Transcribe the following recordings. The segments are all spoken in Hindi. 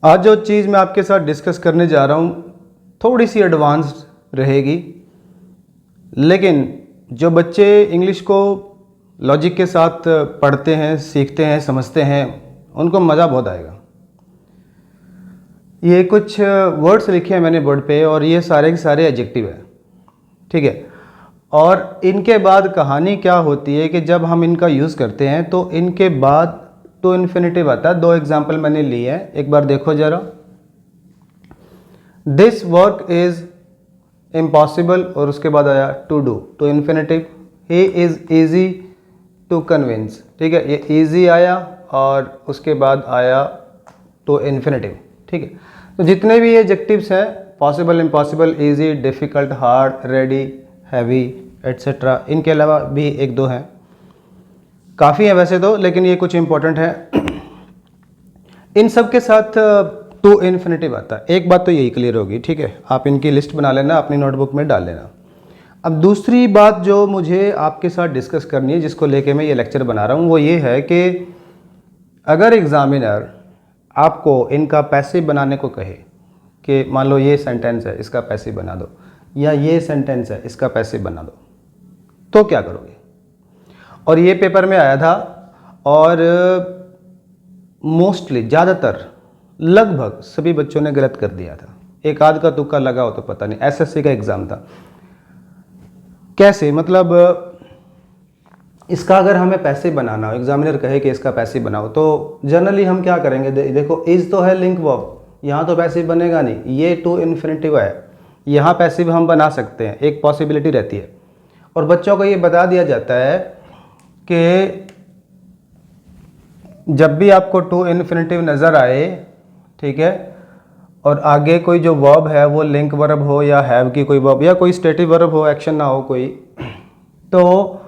आज जो चीज़ मैं आपके साथ डिस्कस करने जा रहा हूँ थोड़ी सी एडवांस्ड रहेगी, लेकिन जो बच्चे इंग्लिश को लॉजिक के साथ पढ़ते हैं, सीखते हैं, समझते हैं, उनको मज़ा बहुत आएगा। ये कुछ वर्ड्स लिखे हैं मैंने बोर्ड पे और ये सारे के सारे एडजेक्टिव है, ठीक है। और इनके बाद कहानी क्या होती है कि जब हम इनका यूज़ करते हैं तो इनके बाद टू इन्फिनिटिव आता है। दो एग्जाम्पल मैंने लिए हैं, एक बार देखो ज़रा। दिस वर्क इज़ इम्पॉसिबल और उसके बाद आया to do, to infinitive. He is easy to convince, ठीक है, ये ईजी आया और उसके बाद आया टू इन्फिनिटिव, ठीक है। तो जितने भी एडजेक्टिव्स हैं, possible, impossible, easy, difficult, hard, ready, heavy, etcetera, इनके अलावा भी एक दो हैं, काफ़ी हैं वैसे तो, लेकिन ये कुछ इंपॉर्टेंट है। इन सब के साथ टू इन्फिनिटिव आता है। एक बात तो यही क्लियर होगी, ठीक है, आप इनकी लिस्ट बना लेना, अपनी नोटबुक में डाल लेना। अब दूसरी बात जो मुझे आपके साथ डिस्कस करनी है, जिसको लेके मैं ये लेक्चर बना रहा हूँ, वो ये है कि अगर एग्ज़ामिनर आपको इनका पैसिव बनाने को कहे कि मान लो ये सेंटेंस है, इसका पैसिव बना दो, या ये सेंटेंस है, इसका पैसिव बना दो, तो क्या करोगे? और ये पेपर में आया था और मोस्टली, ज़्यादातर, लगभग सभी बच्चों ने गलत कर दिया था। एक आध का तुक्का लगा हो तो पता नहीं। एसएससी का एग्ज़ाम था। कैसे? मतलब इसका अगर हमें पैसे बनाना हो, एग्जामिनर कहे कि इसका पैसे बनाओ, तो जनरली हम क्या करेंगे? देखो, इज तो है लिंक वर्ब, यहाँ तो पैसे बनेगा नहीं, ये टू इन्फिनिटिव है, यहाँ पैसिव हम बना सकते हैं, एक पॉसिबिलिटी रहती है। और बच्चों को ये बता दिया जाता है कि जब भी आपको टू इन्फिनिटिव नज़र आए, ठीक है, और आगे कोई जो वर्ब है वो लिंक वर्ब हो या हैव की कोई वर्ब या कोई स्टेटिव वर्ब हो, एक्शन ना हो कोई, तो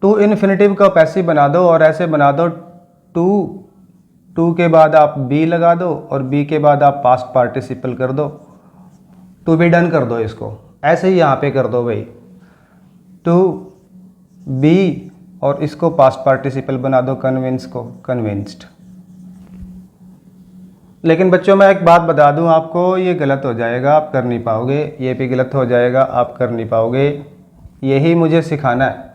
टू इन्फिनिटिव का पैसिव बना दो और ऐसे बना दो टू के बाद आप बी लगा दो और बी के बाद आप पास्ट पार्टिसिपल कर दो, टू बी डन कर दो इसको। ऐसे ही यहाँ पे कर दो भाई, टू बी और इसको पास्ट पार्टिसिपल बना दो, कन्विंस को कन्विंस्ड। लेकिन बच्चों, मैं एक बात बता दूं आपको, ये गलत हो जाएगा, आप कर नहीं पाओगे। ये भी गलत हो जाएगा, आप कर नहीं पाओगे। यही मुझे सिखाना है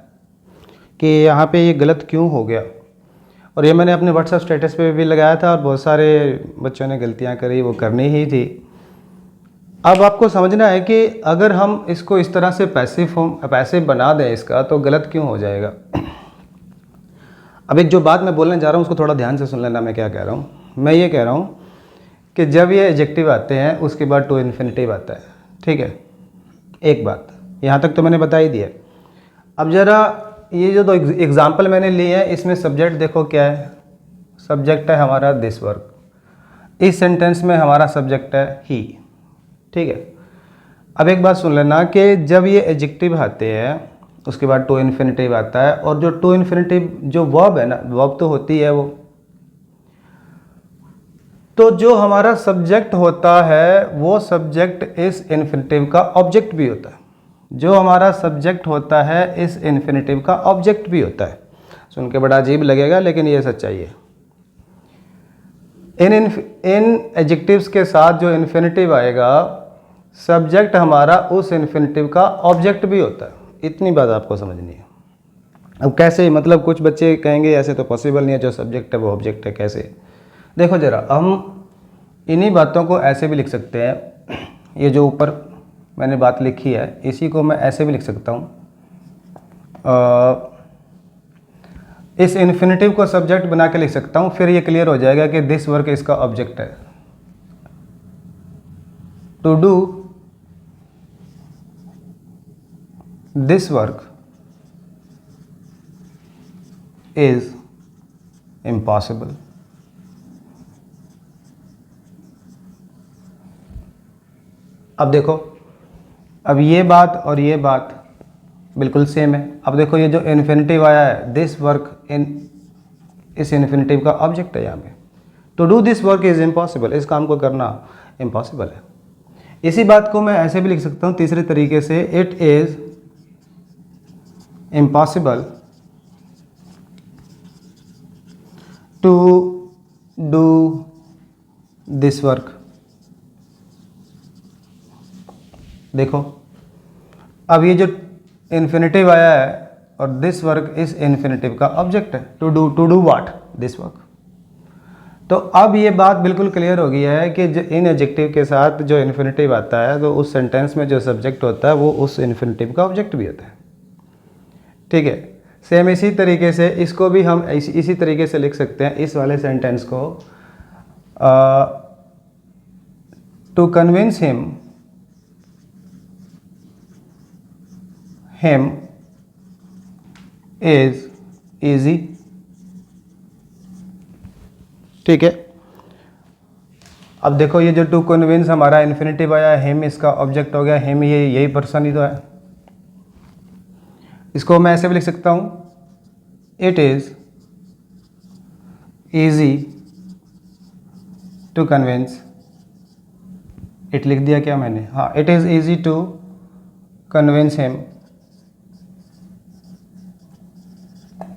कि यहाँ पे ये गलत क्यों हो गया। और ये मैंने अपने व्हाट्सएप स्टेटस पे भी लगाया था और बहुत सारे बच्चों ने गलतियाँ करी, वो करनी ही थी। अब आपको समझना है कि अगर हम इसको इस तरह से पैसे बना दें इसका, तो गलत क्यों हो जाएगा। अब एक जो बात मैं बोलने जा रहा हूँ उसको थोड़ा ध्यान से सुन लेना, मैं क्या कह रहा हूँ। मैं ये कह रहा हूँ कि जब ये एडजेक्टिव आते हैं उसके बाद टू इन्फिनिटिव आता है, ठीक है। एक बात यहाँ तक तो मैंने बता ही दिया। अब ज़रा ये जो दो एग्जाम्पल मैंने लिए हैं, इसमें सब्जेक्ट देखो क्या है। सब्जेक्ट है हमारा दिस वर्क। इस सेंटेंस में हमारा सब्जेक्ट है ही, ठीक है। अब एक बात सुन लेना कि जब ये एडजेक्टिव आते हैं उसके बाद टू इन्फिनिटिव आता है, और जो टू इन्फिनिटिव जो वर्ब है ना, वर्ब तो होती है वो, तो जो हमारा सब्जेक्ट होता है वो सब्जेक्ट इस इन्फिनिटिव का ऑब्जेक्ट भी होता है। जो हमारा सब्जेक्ट होता है इस इन्फिनिटिव का ऑब्जेक्ट भी होता है। सुन के बड़ा अजीब लगेगा, लेकिन ये सच्चाई है। इन एडजेक्टिव्स के साथ जो इन्फिनिटिव आएगा, सब्जेक्ट हमारा उस इन्फिनिटिव का ऑब्जेक्ट भी होता है। इतनी बात आपको समझनी है। अब कैसे? मतलब कुछ बच्चे कहेंगे ऐसे तो पॉसिबल नहीं है, जो सब्जेक्ट है वो ऑब्जेक्ट है, कैसे? देखो ज़रा, हम इन्हीं बातों को ऐसे भी लिख सकते हैं। ये जो ऊपर मैंने बात लिखी है, इसी को मैं ऐसे भी लिख सकता हूँ। इस इन्फिनिटिव को सब्जेक्ट बना के लिख सकता हूँ, फिर ये क्लियर हो जाएगा कि दिस वर्क इसका ऑब्जेक्ट है। To do this work is impossible. अब देखो, अब ये बात और ये बात बिल्कुल सेम है। अब देखो, ये जो इन्फिनिटिव आया है, दिस वर्क, इस इन्फिनिटिव का ऑब्जेक्ट है यहाँ पे। To do this work is impossible, इस काम को करना इम्पॉसिबल है। इसी बात को मैं ऐसे भी लिख सकता हूँ तीसरे तरीके से, it is impossible to do this work. देखो अब ये जो इन्फिनेटिव आया है और दिस वर्क इस इन्फिनेटिव का ऑब्जेक्ट है। To do what, this work. तो अब ये बात बिल्कुल क्लियर हो गई है कि जो इन एडजेक्टिव के साथ जो इन्फिनेटिव आता है तो उस सेंटेंस में जो सब्जेक्ट होता है वो उस इन्फिनेटिव का ऑब्जेक्ट भी होता है। ठीक है, सेम इसी तरीके से इसको भी हम इसी तरीके से लिख सकते हैं, इस वाले सेंटेंस को, to convince him is easy. ठीक है, अब देखो ये जो टू कन्विंस हमारा इन्फिनेटिव आया, हिम इसका ऑब्जेक्ट हो गया। हिम ये यही पर्सन ही तो है। इसको मैं ऐसे भी लिख सकता हूं, it is easy to convince. It लिख दिया क्या मैंने? हाँ, it is easy to convince him.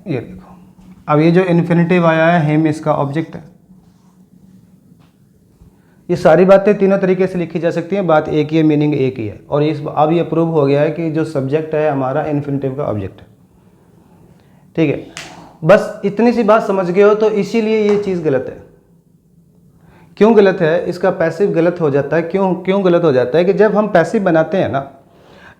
ये देखो, अब ये जो इन्फिनेटिव आया है, हिम इसका ऑब्जेक्ट है। ये सारी बातें तीनों तरीके से लिखी जा सकती हैं, बात एक ही है, मीनिंग एक ही है। और अब ये प्रूव हो गया है कि जो सब्जेक्ट है हमारा इन्फिनेटिव का ऑब्जेक्ट है। ठीक है, बस इतनी सी बात समझ गए हो तो इसीलिए ये चीज़ गलत है। क्यों गलत है? इसका पैसिव गलत हो जाता है। क्यों गलत हो जाता है कि जब हम पैसिव बनाते हैं ना,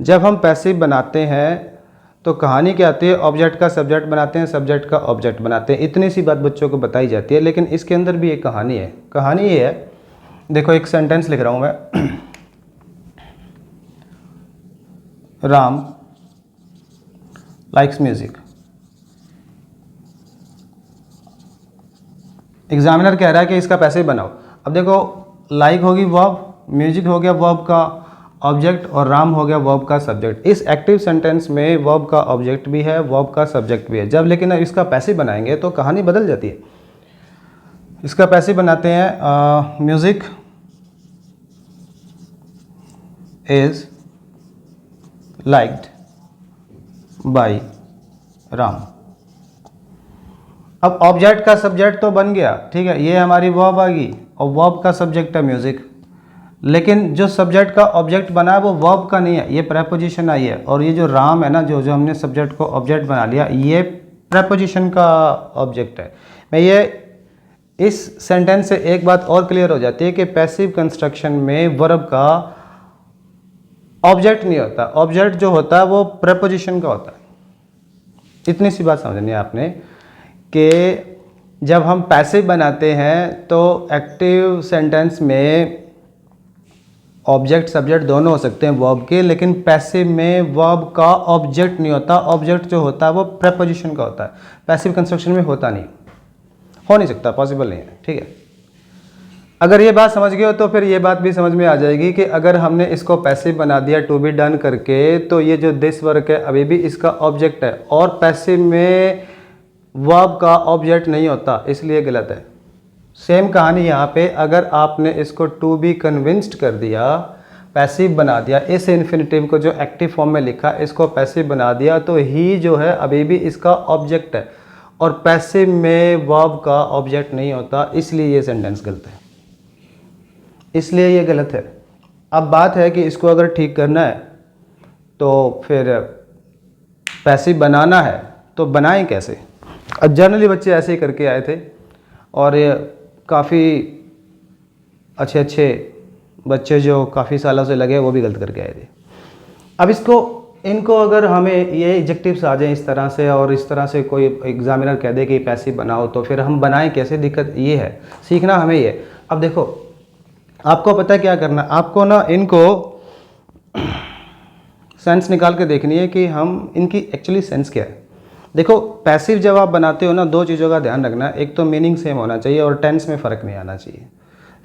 जब हम पैसिव बनाते हैं तो कहानी क्या आती है, ऑब्जेक्ट का सब्जेक्ट बनाते हैं, सब्जेक्ट का ऑब्जेक्ट बनाते हैं। इतनी सी बात बच्चों को बताई जाती है, लेकिन इसके अंदर भी एक कहानी है। कहानी ये है, देखो एक सेंटेंस लिख रहा हूं मैं, राम लाइक्स म्यूजिक। एग्जामिनर कह रहा है कि इसका पैसिव बनाओ। अब देखो, लाइक होगी वर्ब, म्यूजिक हो गया वर्ब का ऑब्जेक्ट, और राम हो गया वर्ब का सब्जेक्ट। इस एक्टिव सेंटेंस में वर्ब का ऑब्जेक्ट भी है, वर्ब का सब्जेक्ट भी है। जब लेकिन अब इसका पैसिव बनाएंगे तो कहानी बदल जाती है। इसका पैसिव बनाते हैं, music is liked by Ram. अब ऑब्जेक्ट का सब्जेक्ट तो बन गया, ठीक है, ये हमारी वर्ब आ गई और वर्ब का सब्जेक्ट है म्यूजिक। लेकिन जो सब्जेक्ट का ऑब्जेक्ट बना है वो वर्ब का नहीं है, ये प्रेपोजिशन आई है। और ये जो राम है ना, जो हमने सब्जेक्ट को ऑब्जेक्ट बना लिया, ये प्रेपोजिशन का ऑब्जेक्ट है। मैं ये इस सेंटेंस से एक बात और क्लियर हो जाती है कि पैसिव कंस्ट्रक्शन में वर्ब का ऑब्जेक्ट नहीं होता। ऑब्जेक्ट जो होता है वो प्रेपोजिशन का होता है। इतनी सी बात समझनी है आपने कि जब हम पैसिव बनाते हैं तो एक्टिव सेंटेंस में ऑब्जेक्ट सब्जेक्ट दोनों हो सकते हैं वर्ब के, लेकिन पैसिव में वर्ब का ऑब्जेक्ट नहीं होता। ऑब्जेक्ट जो होता है वो प्रेपोजिशन का होता है, पैसिव कंस्ट्रक्शन में होता नहीं, हो नहीं सकता, पॉसिबल नहीं है। ठीक है, अगर ये बात समझ गए हो तो फिर ये बात भी समझ में आ जाएगी कि अगर हमने इसको पैसिव बना दिया टू बी डन करके, तो ये जो दिस वर्क है अभी भी इसका ऑब्जेक्ट है, और पैसिव में वर्ब का ऑब्जेक्ट नहीं होता, इसलिए गलत है। सेम कहानी यहाँ पे, अगर आपने इसको टू बी कन्विंस्ड कर दिया, पैसिव बना दिया, इस इन्फिनेटिव को जो एक्टिव फॉर्म में लिखा इसको पैसिव बना दिया, तो ही जो है अभी भी इसका ऑब्जेक्ट है, और पैसिव में वर्ब का ऑब्जेक्ट नहीं होता, इसलिए ये सेंटेंस गलत है, इसलिए ये गलत है। अब बात है कि इसको अगर ठीक करना है तो फिर पैसिव बनाना है तो बनाएं कैसे। अब जनरली बच्चे ऐसे ही करके आए थे, और ये काफ़ी अच्छे बच्चे जो काफ़ी सालों से लगे वो भी गलत करके आए थे। अब इनको अगर हमें ये एडजेक्टिव्स आ जाएं इस तरह से, और इस तरह से कोई एग्जामिनर कह दे कि पैसिव बनाओ, तो फिर हम बनाएं कैसे? दिक्कत ये है, सीखना हमें ये। अब देखो, आपको पता है क्या करना, आपको ना इनको सेंस निकाल के देखनी है कि हम इनकी एक्चुअली सेंस क्या है। देखो, पैसिव जब आप बनाते हो ना, दो चीज़ों का ध्यान रखना, एक तो मीनिंग सेम होना चाहिए और टेंस में फ़र्क नहीं आना चाहिए।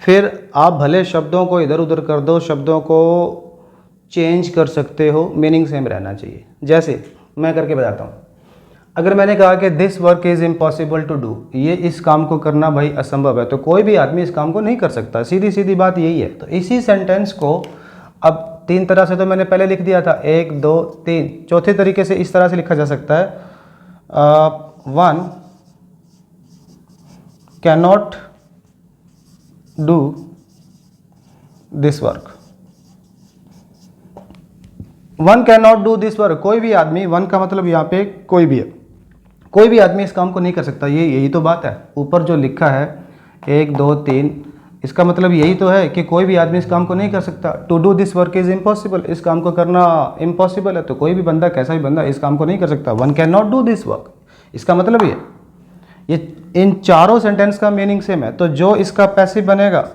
फिर आप भले शब्दों को इधर उधर कर दो, शब्दों को चेंज कर सकते हो, मीनिंग सेम रहना चाहिए। जैसे मैं करके बताता हूँ, अगर मैंने कहा कि this work is impossible to do, ये इस काम को करना भाई असंभव है, तो कोई भी आदमी इस काम को नहीं कर सकता, सीधी सीधी बात यही है। तो इसी सेंटेंस को अब तीन तरह से तो मैंने पहले लिख दिया था, 1 2 3, चौथे तरीके से इस तरह से लिखा जा सकता है, one can not do this work. One can not do this work, कोई भी आदमी, वन का मतलब यहाँ पे कोई भी है, कोई भी आदमी इस काम को नहीं कर सकता। यही तो बात है, ऊपर जो लिखा है 1 2 3, इसका मतलब यही तो है कि कोई भी आदमी इस काम को नहीं कर सकता। To do this work is impossible, इस काम को करना इम्पॉसिबल है, तो कोई भी बंदा, कैसा भी बंदा इस काम को नहीं कर सकता। One can not do this work, इसका मतलब ये इन चारों सेंटेंस का मीनिंग सेम है। तो जो इसका पैसिव बनेगा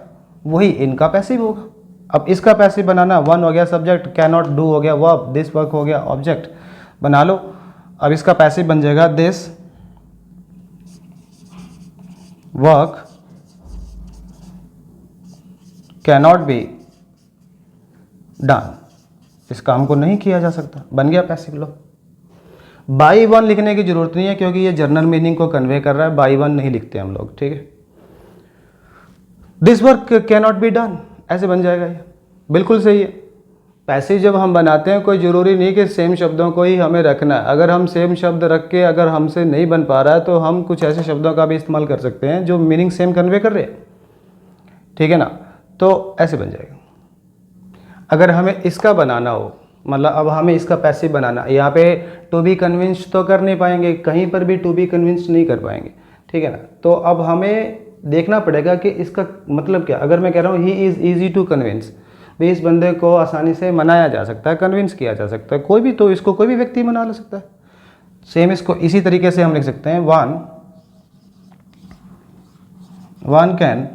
वही इनका पैसिव होगा। अब इसका पैसिव बनाना, वन हो गया सब्जेक्ट, कैन नॉट डू हो गया वर्ब, दिस वर्क हो गया ऑब्जेक्ट, बना लो। अब इसका पैसिव बन जाएगा this work cannot be done, इस काम को नहीं किया जा सकता, बन गया पैसिव। लो, बाई वन लिखने की जरूरत नहीं है क्योंकि ये जर्नल मीनिंग को कन्वे कर रहा है, बाई वन नहीं लिखते हम लोग, ठीक है। This work cannot be done, ऐसे बन जाएगा ये, बिल्कुल सही है। पैसिव जब हम बनाते हैं कोई ज़रूरी नहीं कि सेम शब्दों को ही हमें रखना है। अगर हम सेम शब्द रख के अगर हमसे नहीं बन पा रहा है तो हम कुछ ऐसे शब्दों का भी इस्तेमाल कर सकते हैं जो मीनिंग सेम कन्वे कर रहे हैं, ठीक है ना। तो ऐसे बन जाएगा। अगर हमें इसका बनाना हो, मतलब अब हमें इसका पैसिव बनाना, यहाँ पे टू बी कन्विंस्ड तो कर नहीं पाएंगे, कहीं पर भी टू बी कन्विंस्ड नहीं कर पाएंगे, ठीक है ना। तो अब हमें देखना पड़ेगा कि इसका मतलब क्या। अगर मैं कह रहा हूँ he is easy to convince, भी इस बंदे को आसानी से मनाया जा सकता है, कन्विंस किया जा सकता है, कोई भी, तो इसको कोई भी व्यक्ति मना ले सकता है। सेम इसको इसी तरीके से हम लिख सकते हैं, one can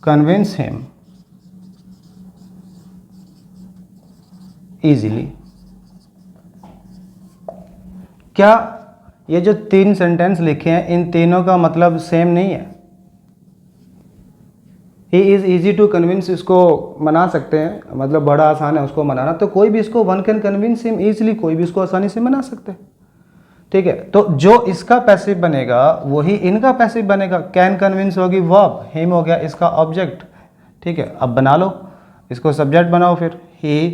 convince him easily. क्या ये जो 3 सेंटेंस लिखे हैं इन तीनों का मतलब सेम नहीं है? He is easy to convince, इसको मना सकते हैं, मतलब बड़ा आसान है उसको मनाना, तो कोई भी इसको one can convince him easily, कोई भी इसको आसानी से मना सकते हैं, ठीक है। तो जो इसका पैसिव बनेगा वही इनका पैसिव बनेगा। कैन कन्विंस होगी वर्ब, हिम हो गया इसका ऑब्जेक्ट, ठीक है। अब बना लो, इसको सब्जेक्ट बनाओ फिर, he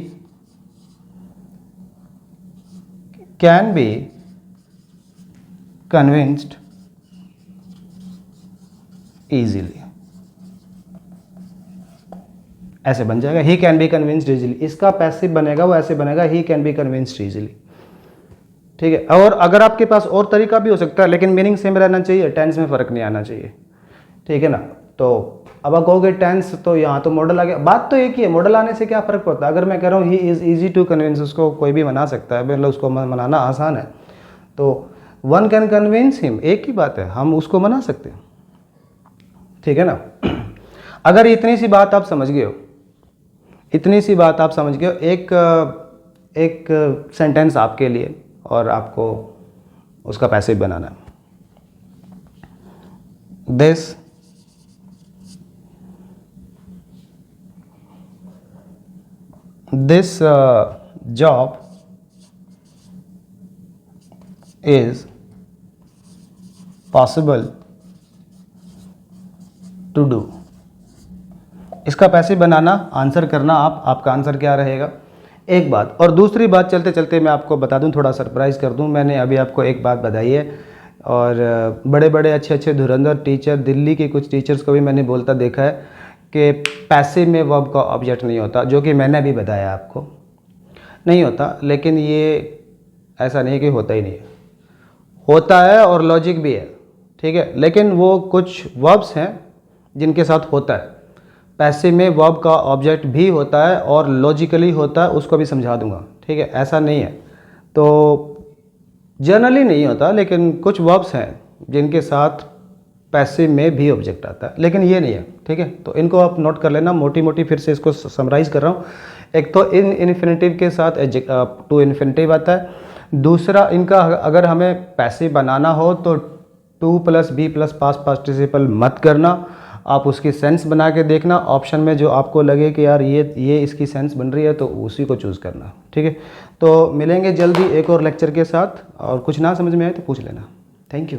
can be convinced easily, ऐसे बन जाएगा। He can be convinced easily, इसका पैसिव बनेगा वो ऐसे बनेगा, he can be convinced easily, ठीक है। और अगर आपके पास और तरीका भी हो सकता है लेकिन मीनिंग सेम रहना चाहिए, टेंस में फ़र्क नहीं आना चाहिए, ठीक है ना। तो अब आप कहोगे टेंस तो यहाँ तो मॉडल आ गया, बात तो एक ही है, मॉडल आने से क्या फ़र्क पड़ता है। अगर मैं कह रहा हूँ he is easy to convince, उसको कोई भी मना सकता है, मतलब उसको मनाना आसान है। तो वन कैन कन्विंस हिम, एक ही बात है, हम उसको मना सकते हैं, ठीक है ना। अगर इतनी सी बात आप समझ गए हो, इतनी सी बात आप समझ गए हो, एक सेंटेंस आपके लिए, और आपको उसका पैसिव बनाना है। This job is possible to do, इसका पैसिव बनाना, आंसर करना आपका आंसर क्या रहेगा, एक बात। और दूसरी बात चलते चलते मैं आपको बता दूं, थोड़ा सरप्राइज़ कर दूं, मैंने अभी आपको एक बात बताई है, और बड़े बड़े अच्छे अच्छे धुरंधर टीचर, दिल्ली के कुछ टीचर्स को भी मैंने बोलता देखा है कि पैसिव में वर्ब का ऑब्जेक्ट नहीं होता, जो कि मैंने भी बताया आपको नहीं होता। लेकिन ये ऐसा नहीं कि होता ही नहीं है, होता है और लॉजिक भी है, ठीक है। लेकिन वो कुछ वर्ब्स हैं जिनके साथ होता है, पैसिव में वर्ब का ऑब्जेक्ट भी होता है और लॉजिकली होता है, उसको भी समझा दूंगा, ठीक है। ऐसा नहीं है, तो जनरली नहीं होता, लेकिन कुछ वर्ब्स हैं जिनके साथ पैसिव में भी ऑब्जेक्ट आता है, लेकिन ये नहीं है, ठीक है। तो इनको आप नोट कर लेना, मोटी मोटी फिर से इसको समराइज़ कर रहा हूँ। एक तो इन इन्फिनेटिव के साथ टू इन्फिनेटिव आता है, दूसरा इनका अगर हमें पैसिव बनाना हो तो to plus be plus past participle मत करना, आप उसकी सेंस बना के देखना, ऑप्शन में जो आपको लगे कि यार ये इसकी सेंस बन रही है तो उसी को चूज़ करना, ठीक है। तो मिलेंगे जल्दी एक और लेक्चर के साथ, और कुछ ना समझ में आए तो पूछ लेना। Thank you.